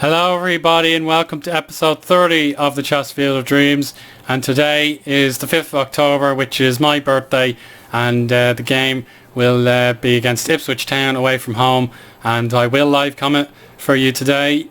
Hello everybody and welcome to episode 30 of the Chesterfield of Dreams, and today is the 5th of October, which is my birthday, and the game will be against Ipswich Town away from home, and I will live comment for you today.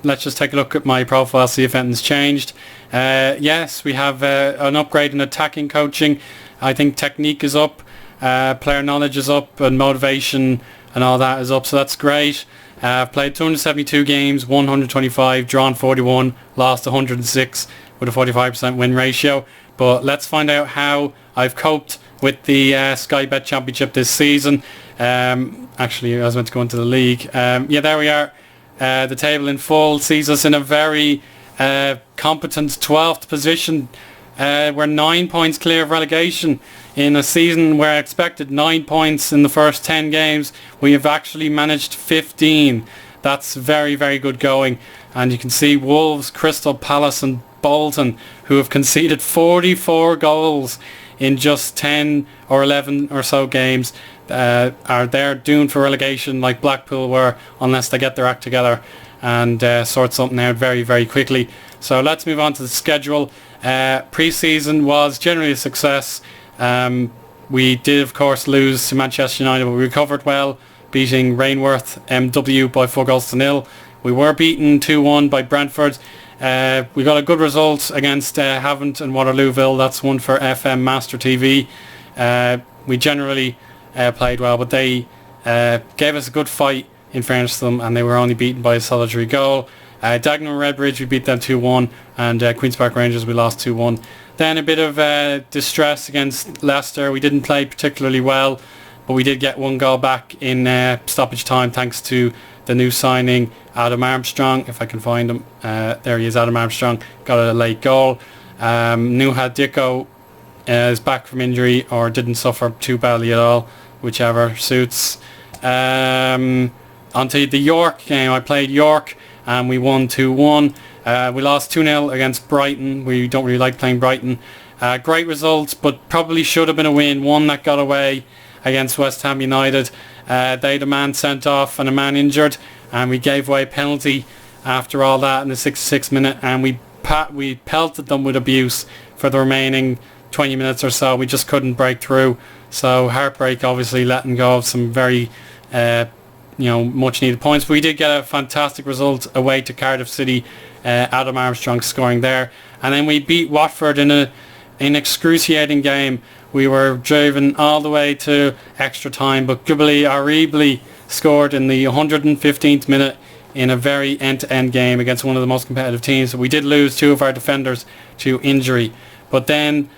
Let's just take a look at my profile, see if anything's changed. Yes, we have an upgrade in attacking coaching. I think technique is up, player knowledge is up, and motivation and all that is up, so that's great. I've played 272 games, 125, drawn 41, lost 106 with a 45% win ratio. But let's find out how I've coped with the Sky Bet Championship this season. Actually, I was meant to go into the league. Yeah, there we are. The table in full sees us in a very competent 12th position. We're 9 points clear of relegation. In a season where I expected 9 points in the first 10 games, we have actually managed 15. That's very, very good going. And you can see Wolves, Crystal Palace and Bolton, who have conceded 44 goals in just 10 or 11 or so games, are there doomed for relegation like Blackpool were, unless they get their act together and sort something out very, very quickly. So let's move on to the schedule. Pre-season was generally a success. We did of course lose to Manchester United, but we recovered well, beating Rainworth MW by 4-0. We were beaten 2-1 by Brentford. We got a good result against Havant and Waterlooville. That's one for FM Master TV. We generally played well, but they gave us a good fight in fairness to them, and they were only beaten by a solitary goal. Dagenham Redbridge, we beat them 2-1, and Queen's Park Rangers we lost 2-1. Then a bit of distress against Leicester. We didn't play particularly well, but we did get one goal back in stoppage time thanks to the new signing Adam Armstrong, if I can find him. There he is, Adam Armstrong, got a late goal. Nuha Dicko is back from injury, or didn't suffer too badly at all, whichever suits. Onto the York game. I played York and we won 2-1. We lost 2-0 against Brighton. We don't really like playing Brighton. Great results, but probably should have been a win. One that got away against West Ham United. They had a man sent off and a man injured, and we gave away a penalty after all that in the 66th minute, and we pelted them with abuse for the remaining 20 minutes or so. We just couldn't break through. So heartbreak, obviously, letting go of some very much needed points. But we did get a fantastic result away to Cardiff City. Adam Armstrong scoring there, and then we beat Watford in an excruciating game. We were driven all the way to extra time, but Gubili Aribli scored in the 115th minute in a very end-to-end game against one of the most competitive teams. We did lose two of our defenders to injury, but then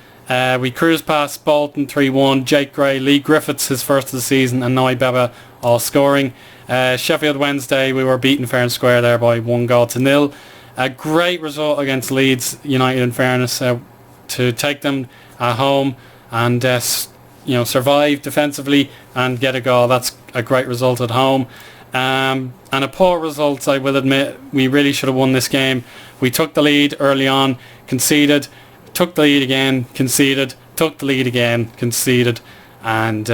we cruised past Bolton 3-1. Jake Gray, Lee Griffiths, his first of the season, and Noi Beba all scoring. Sheffield Wednesday, we were beaten fair and square there by 1-0. A great result against Leeds United, in fairness, to take them at home and survive defensively and get a goal. That's a great result at home. And a poor result, I will admit. We really should have won this game. We took the lead early on, conceded, took the lead again, conceded, took the lead again, conceded, and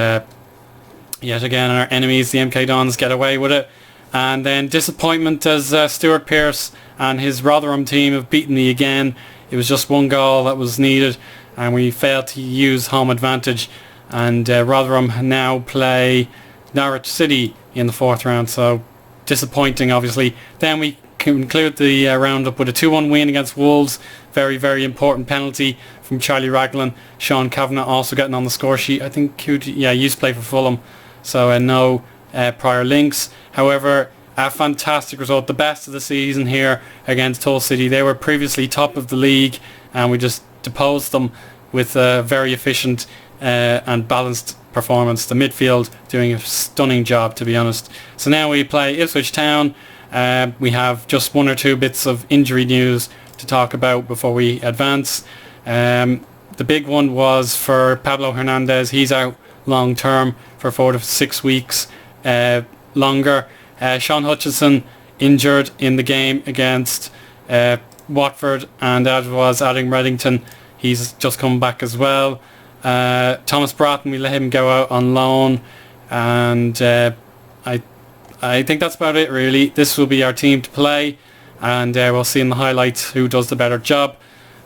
yet again our enemies, the MK Dons, get away with it. And then disappointment as Stuart Pearce and his Rotherham team have beaten me again. It was just one goal that was needed, and we failed to use home advantage. And Rotherham now play Norwich City in the 4th round, so disappointing, obviously. Then we conclude the roundup with a 2-1 win against Wolves. Very, very important penalty from Charlie Raglan. Sean Kavanagh also getting on the score sheet. I think he used to play for Fulham, so no prior links. However, a fantastic result, the best of the season here against Hull City. They were previously top of the league, and we just deposed them with a very efficient and balanced performance. The midfield doing a stunning job, to be honest. So now we play Ipswich Town. We have just one or two bits of injury news to talk about before we advance. The big one was for Pablo Hernandez. He's out long term for 4 to 6 weeks longer. Sean Hutchinson injured in the game against Watford, and as was Adam Reddington, he's just come back as well. Thomas Broughton, we let him go out on loan, and I think that's about it really. This will be our team to play. and we'll see in the highlights who does the better job.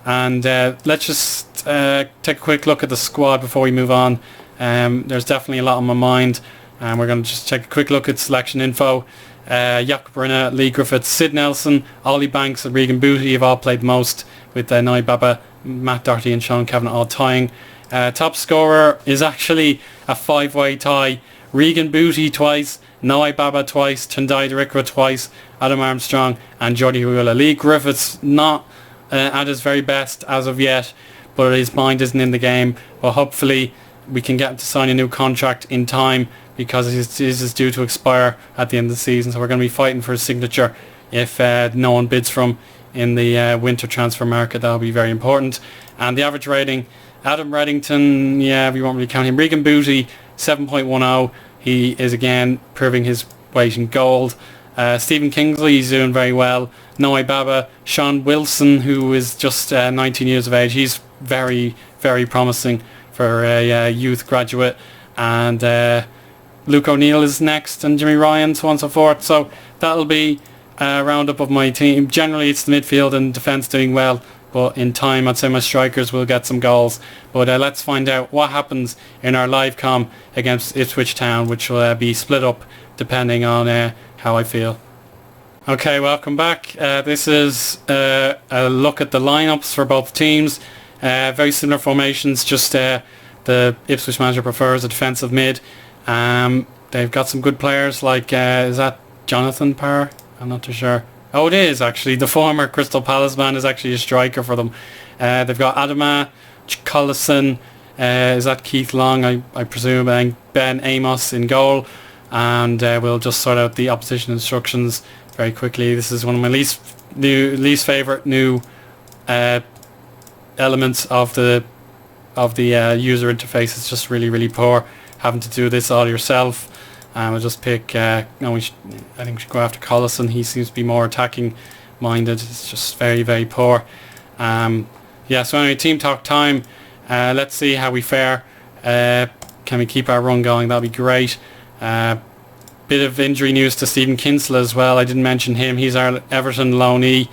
And let's just take a quick look at the squad before we move on. There's definitely a lot on my mind, and we're going to just take a quick look at selection info. Jakob Brunner, Lee Griffiths, Sid Nelson, Ollie Banks and Regan Booty have all played most, with Noe Baba, Matt Doherty and Sean Kavanagh all tying. Top scorer is actually a 5-way tie. Regan Booty twice, Noe Baba twice, Tendai Darikwa twice, Adam Armstrong and Jordi Huila. Lee Griffiths not at his very best as of yet, but his mind isn't in the game. But hopefully we can get him to sign a new contract in time, because his is due to expire at the end of the season. So we're going to be fighting for his signature if no one bids for him in the winter transfer market. That'll be very important. And the average rating, Adam Reddington, yeah, we won't really count him. Regan Booty, 7.10. He is again proving his weight in gold. Stephen Kingsley, he's doing very well. Noe Baba, Sean Wilson, who is just 19 years of age. He's very, very promising for a youth graduate. And Luke O'Neill is next, and Jimmy Ryan, so on and so forth. So that'll be a roundup of my team. Generally it's the midfield and defence doing well, but in time I'd say my strikers will get some goals. But let's find out what happens in our live com against Ipswich Town, which will be split up depending on how I feel. Okay, welcome back. This is a look at the lineups for both teams. Very similar formations, just the Ipswich manager prefers a defensive mid. They've got some good players like, is that Jonathan Parr? I'm not too sure. Oh, it is actually. The former Crystal Palace man is actually a striker for them. They've got Adama Collison, is that Keith Long, I presume, and Ben Amos in goal. And we'll just sort out the opposition instructions very quickly. This is one of my least favourite new elements of the user interface. It's just really, really poor, having to do this all yourself. I'll just pick, I think we should go after Collison. He seems to be more attacking minded. It's just very, very poor. Yeah, so anyway, team talk time. Let's see how we fare. Can we keep our run going? That'll be great. Bit of injury news to Stephen Kinsella as well. I didn't mention him. He's our Everton loanee.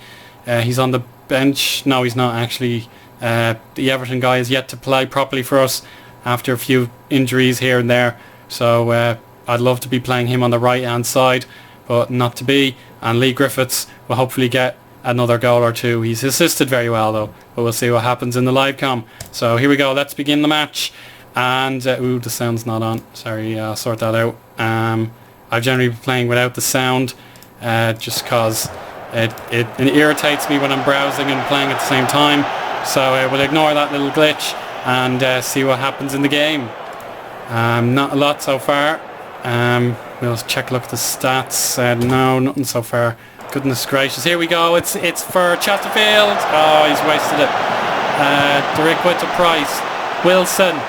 He's on the bench. No, he's not actually. The Everton guy is yet to play properly for us after a few injuries here and there. So I'd love to be playing him on the right hand side, but not to be. And Lee Griffiths will hopefully get another goal or two. He's assisted very well though, but we'll see what happens in the live com. So here we go. Let's begin the match. And ooh, the sound's not on. Sorry, I'll sort that out. I've generally been playing without the sound, just because it irritates me when I'm browsing and playing at the same time. So we'll ignore that little glitch and see what happens in the game. Not a lot so far. We'll check a look at the stats. No, nothing so far. Goodness gracious. Here we go. It's for Chesterfield. Oh, he's wasted it. Darikwa to Price. Wilson.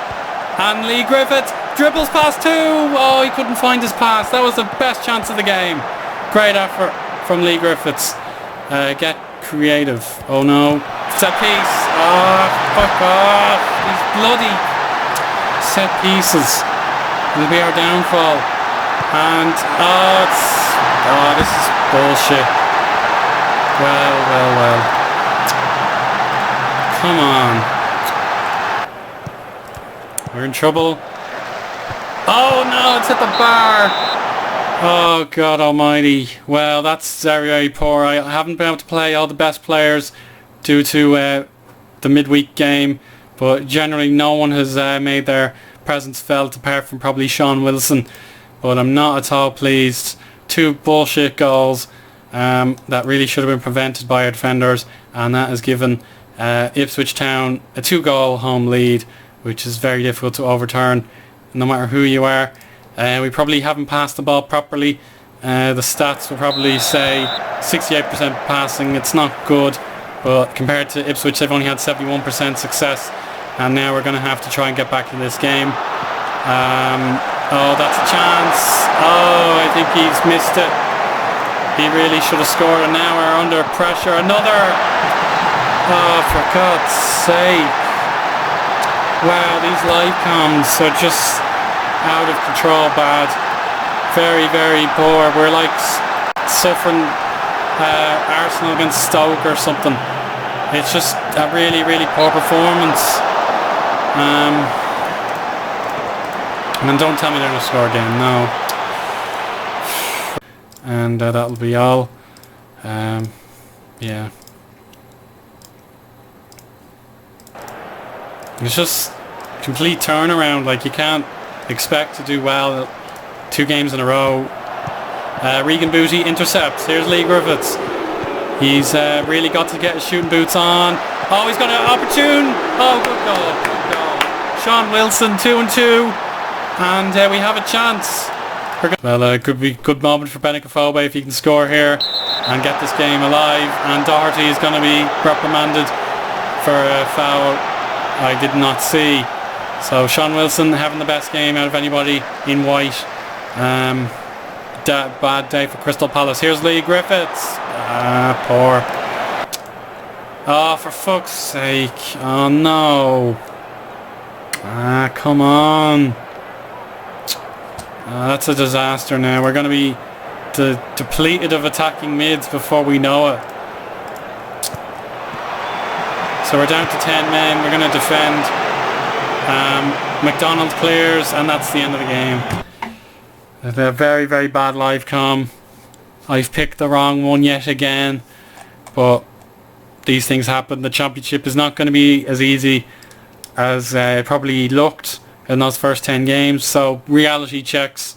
And Lee Griffiths dribbles past two. Oh, he couldn't find his pass. That was the best chance of the game. Great effort from Lee Griffiths. Get creative. Oh no. Set piece. Oh, fuck off. These bloody set pieces will be our downfall. And this is bullshit. Well. Come on. We're in trouble. Oh no, it's hit the bar. Oh God almighty. Well, that's very, very poor. I haven't been able to play all the best players due to the midweek game, but generally no one has made their presence felt apart from probably Sean Wilson. But I'm not at all pleased. Two bullshit goals that really should have been prevented by our defenders, and that has given Ipswich Town a 2-goal home lead, which is very difficult to overturn no matter who you are. We probably haven't passed the ball properly. The stats will probably say 68% passing. It's not good, but compared to Ipswich, they've only had 71% success, and now we're going to have to try and get back in this game. Oh, that's a chance. Oh, I think he's missed it. He really should have scored, and now we're under pressure. Another. Oh, for God's sake. Wow, these live comms are just out of control bad. Very, very poor. We're like suffering Arsenal against Stoke or something. It's just a really, really poor performance. And don't tell me they're going to score again, no. And that'll be all. Yeah. It's just complete turnaround. Like, you can't expect to do well 2 games in a row. Regan Booty intercepts. Here's Lee Griffiths. He's really got to get his shooting boots on. Oh, he's got an opportune. Oh, good goal. Good goal. Sean Wilson, 2-2. And we have a chance. Well, it could be a good moment for Benik Afobe if he can score here and get this game alive. And Doherty is going to be reprimanded for a foul I did not see. So Sean Wilson having the best game out of anybody in white. Bad day for Crystal Palace. Here's Lee Griffiths. Poor. Oh, for fuck's sake. Oh no. Come on. That's a disaster now. We're going to be depleted of attacking mids before we know it. So we're down to 10 men. We're going to defend. McDonald clears, and that's the end of the game. A very, very bad live comm. I've picked the wrong one yet again, but these things happen. The championship is not going to be as easy as it probably looked in those first 10 games. So reality checks,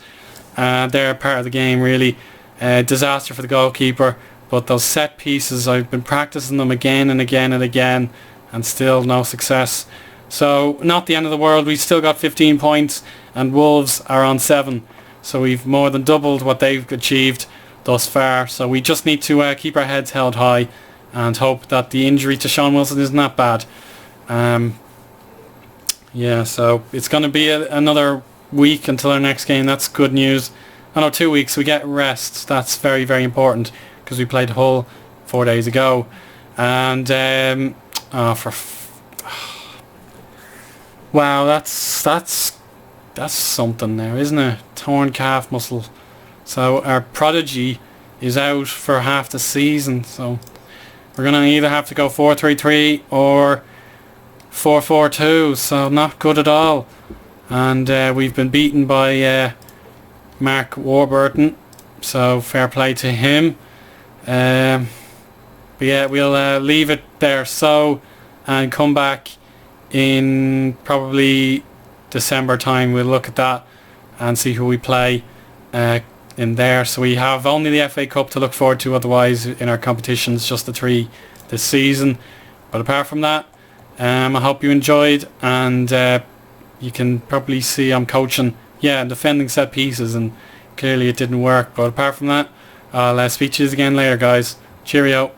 they're part of the game really. Disaster for the goalkeeper, but those set pieces, I've been practicing them again and again and again, and still no success. So not the end of the world. We've still got 15 points and Wolves are on 7. So we've more than doubled what they've achieved thus far. So we just need to keep our heads held high and hope that the injury to Sean Wilson isn't that bad. Yeah, so it's going to be another week until our next game. That's good news. I know 2 weeks. We get rest. That's very, very important because we played Hull 4 days ago. And wow, that's something now, isn't it? Torn calf muscle. So our prodigy is out for half the season. So we're going to either have to go 4-3-3 or 4-4-2. So not good at all. And we've been beaten by Mark Warburton. So fair play to him. But yeah, we'll leave it there so and come back in probably December time. We'll look at that and see who we play in there. So we have only the FA Cup to look forward to, otherwise in our competitions just the 3 this season. But apart from that, I hope you enjoyed, and you can probably see I'm coaching, defending set pieces, and clearly it didn't work. But apart from that, I'll speak to you again later, guys. Cheerio.